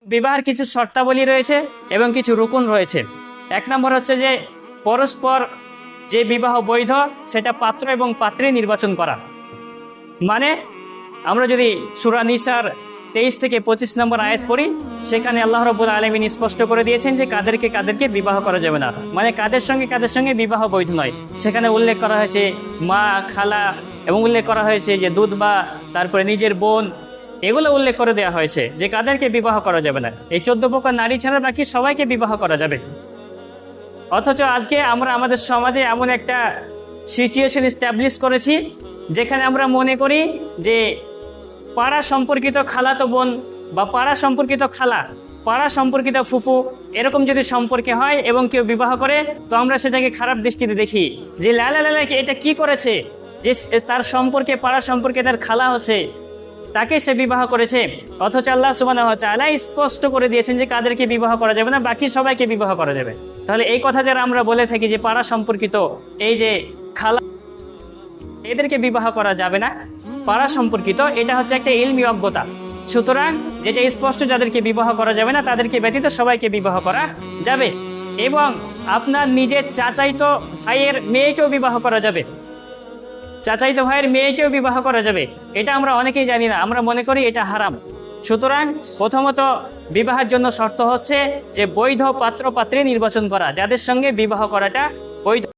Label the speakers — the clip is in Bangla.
Speaker 1: বিবাহের কিছু শর্তাবলী রয়েছে এবং কিছু রুকুন রয়েছে। এক নম্বর হচ্ছে যে পরস্পর যে বিবাহ বৈধ সেটা পাত্র এবং পাত্রী নির্বাচন করা। মানে আমরা যদি সূরা নিসার 23 থেকে 25 নম্বর আয়াত পড়ি, সেখানে আল্লাহ রাব্বুল আলামিন স্পষ্ট করে দিয়েছেন যে কাদেরকে বিবাহ করা যাবে না, মানে কাদের সঙ্গে বিবাহ বৈধ নয়। সেখানে উল্লেখ করা হয়েছে মা, খালা, এবং উল্লেখ করা হয়েছে যে দুধবা, তারপরে নিজের বোন, এগুলো উল্লেখ করে দেওয়া হয়েছে যে কাদেরকে বিবাহ করা যাবে না। এই 14 প্রকার নারী ছাড়া বাকি সবাইকে বিবাহ করা যাবে। অথচ আজকে আমরা আমাদের সমাজে এমন একটা সিচুয়েশন এস্টাবলিশ করেছি যেখানে আমরা মনে করি যে পাড়া সম্পর্কিত খালাতো বোন বা পাড়া সম্পর্কিত খালা, পাড়া সম্পর্কিত ফুফু, এরকম যদি সম্পর্কে হয় এবং কেউ বিবাহ করে, তো আমরা সেটাকে খারাপ দৃষ্টিতে দেখি যে লালা এটা কি করেছে, যে তার সম্পর্কে, পাড়া সম্পর্কে তার খালা হচ্ছে, তাকে সে বিবাহ করেছে। অথচ আল্লাহ সুবহানাহু ওয়া তাআলা স্পষ্ট করে দিয়েছেন যে কাদেরকে বিবাহ করা যাবে না, বাকি সবাইকে বিবাহ করা যাবে। তাহলে এই কথা যারা আমরা বলে থাকি যে পাড়া সম্পর্কিত, এই যে খালা, এদেরকে বিবাহ করা যাবে না, পাড়া সম্পর্কিত, এটা হচ্ছে একটা ইলমি অজ্ঞতা। সুতরাং যেটা স্পষ্ট, যাদেরকে বিবাহ করা যাবে না তাদেরকে ব্যতীত সবাইকে বিবাহ করা যাবে। এবং আপনার নিজের চাচাইতো ভাইয়ের মেয়েকেও বিবাহ করা যাবে, চাচাইতো ভাইয়ের মেয়েকেও বিবাহ করা যাবে। এটা আমরা অনেকেই জানি না, আমরা মনে করি এটা হারাম। সুতরাং প্রথমত বিবাহের জন্য শর্ত হচ্ছে যে বৈধ পাত্র পাত্রী নির্বাচন করা, যাদের সঙ্গে বিবাহ করাটা বৈধ।